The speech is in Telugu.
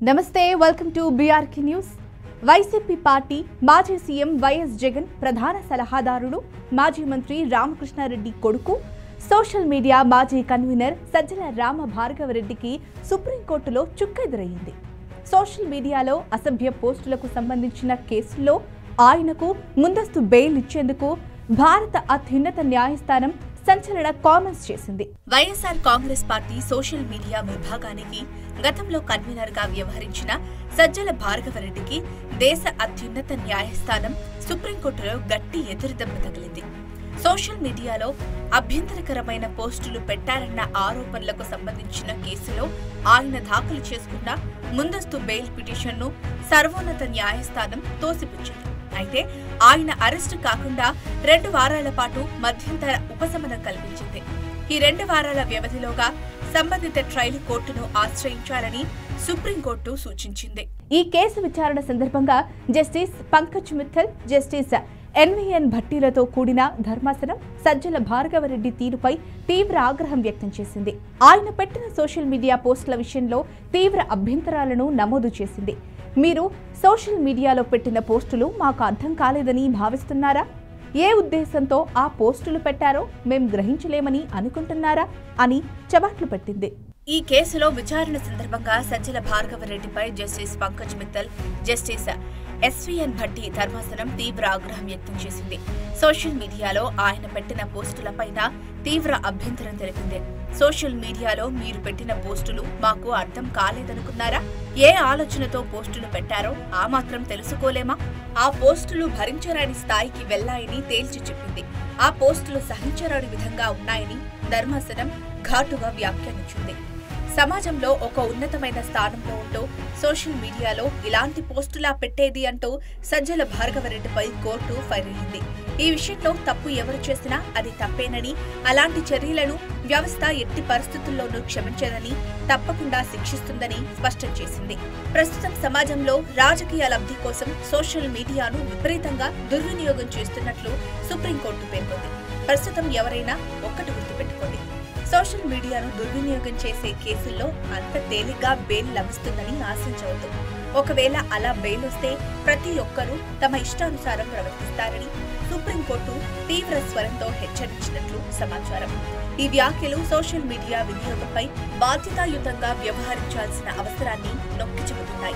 నమస్తే welcome to BRK news. YCP party మాజీ సీఎం వైఎస్ జగన్ ప్రధాన సలహాదారుడు మాజీ మంత్రి రామకృష్ణారెడ్డి కొడుకు సోషల్ మీడియా మాజీ కన్వీనర్ సజ్జల రామభార్గవరెడ్డికి సుప్రీంకోర్టులో చుక్కెదురయ్యింది. సోషల్ మీడియాలో అసభ్య పోస్టులకు సంబంధించిన కేసుల్లో ఆయనకు ముందస్తు బెయిల్ ఇచ్చేందుకు భారత అత్యున్నత న్యాయస్థానం సంచలన కామెంట్స్ చేసింది. YSR Congress party social media విభాగానికి గతంలో కన్వీనర్ గా వ్యవహరించిన సజ్జల భార్గవరెడ్డికి దేశ అత్యున్నత న్యాయస్థానం సుప్రీంకోర్టులో గట్టి ఎదురుదెబ్బ తగిలింది. సోషల్ మీడియాలో అభ్యంతరకరమైన పోస్టులు పెట్టారన్న ఆరోపణలకు సంబంధించిన కేసులో ఆయన దాఖలు చేసుకున్న ముందస్తు బెయిల్ పిటిషన్ను సర్వోన్నత న్యాయస్థానం తోసిపుచ్చింది. అయితే ఆయన అరెస్టు కాకుండా 2 వారాల పాటు మధ్యంతర ఉపశమనం కల్పించింది. ఈ 2 వారాల వ్యవధిలోగా సంబంధిత ట్రయల్ కోర్టును ఆశ్రయించాలని సుప్రీంకోర్టు సూచించింది. ఈ కేసు విచారణ సందర్భంగా justice Pankaj Mittal, justice NVN భట్టీలతో కూడిన ధర్మాసనం సజ్జల భార్గవరెడ్డి తీరుపై తీవ్ర ఆగ్రహం వ్యక్తం చేసింది. ఆయన పెట్టిన సోషల్ మీడియా పోస్టుల విషయంలో తీవ్ర అభ్యంతరాలను నమోదు చేసింది. మీరు సోషల్ మీడియాలో పెట్టిన పోస్టులు మాకు అర్థం కాలేదని భావిస్తున్నారా? ఏ ఉద్దేశంతో ఆ పోస్టులు పెట్టారో మేం గ్రహించలేమని అనుకుంటున్నారా అని చబాట్లు పెట్టింది. ఈ కేసులో విచారణ సందర్భంగా సజ్జల భార్గవరెడ్డిపై justice Pankaj Mittal, justice SVN Bhatti ధర్మాసనం తీవ్ర ఆగ్రహం వ్యక్తం చేసింది. సోషల్ మీడియాలో ఆయన పెట్టిన పోస్టులపైన తీవ్ర అభ్యంతరం తెలిపింది. సోషల్ మీడియాలో మీరు పెట్టిన పోస్టులు మాకు అర్థం కాలేదనుకున్నారా? ఏ ఆలోచనతో పోస్టులు పెట్టారో ఆ మాత్రం తెలుసుకోలేమా? ఆ పోస్టులు భరించరాని స్థాయికి వెళ్లాయని తేల్చి చెప్పింది. ఆ పోస్టులు సహించరాని విధంగా ఉన్నాయని ధర్మాసనం ఘాటుగా వ్యాఖ్యానించింది. సమాజంలో ఒక ఉన్నతమైన స్థానంలో ఉంటూ సోషల్ మీడియాలో ఇలాంటి పోస్టులా పెట్టేది అంటూ సజ్జల భార్గవరెడ్డిపై కోర్టు ఫైర్ అయింది. ఈ విషయంలో తప్పు ఎవరు చేసినా అది తప్పేనని, అలాంటి చర్యలను వ్యవస్థ ఎట్టి పరిస్థితుల్లోనూ క్షమించదని, తప్పకుండా శిక్షిస్తుందని స్పష్టం చేసింది. ప్రస్తుతం సమాజంలో రాజకీయ లబ్ధి కోసం సోషల్ మీడియాను విపరీతంగా దుర్వినియోగం చేస్తున్నట్లు సుప్రీంకోర్టు పేర్కొంది. ప్రస్తుతం ఎవరైనా ఒక్కటి గుర్తుపెట్టుకోండి, సోషల్ మీడియాను దుర్వినియోగం చేసే కేసుల్లో అంత తేలిగ్గా బెయిల్ లభిస్తుందని ఆశించవద్దు. ఒకవేళ అలా బెయిల్ వస్తే ప్రతి ఒక్కరూ తమ ఇష్టానుసారం ప్రవర్తిస్తారని సుప్రీంకోర్టు తీవ్ర స్వరంతో హెచ్చరించినట్లు సమాచారం. ఈ వ్యాఖ్యలు సోషల్ మీడియా వినియోగంపై బాధ్యతాయుతంగా వ్యవహరించాల్సిన అవసరాన్ని నొక్కి చెబుతున్నాయి.